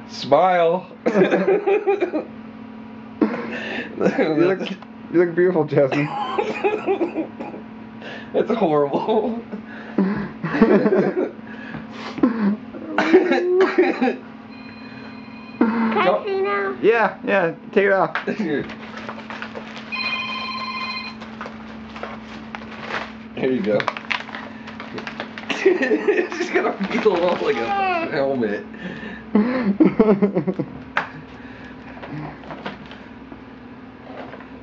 Smile. You look beautiful, Jasmine. That's horrible. Can I see now? Yeah, take it off. Here you go. It's just gonna feel off like a helmet.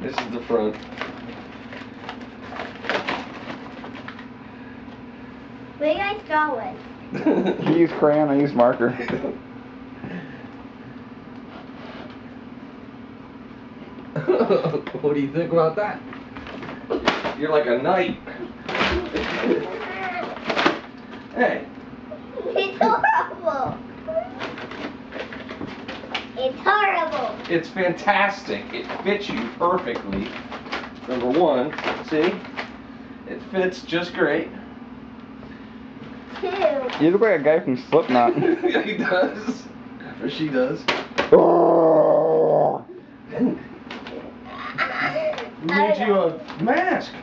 This is the front. What do you guys draw with? You use crayon, I use marker. What do you think about that? You're like a knight. Hey. It's horrible. It's horrible. It's fantastic. It fits you perfectly. Number one, see? It fits just great. Two. You look like a guy from Slipknot. Yeah, he does. Or she does. Oh. We made you a mask.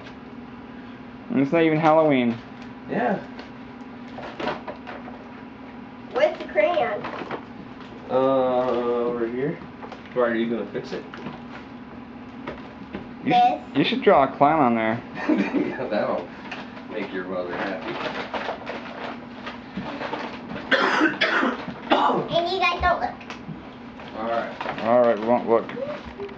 And it's not even Halloween. Yeah. Where's the crayon? Over here. Why are you gonna fix it? You should draw a clown on there. Yeah, that'll make your mother happy. And you guys don't look. Alright. Alright, we won't look.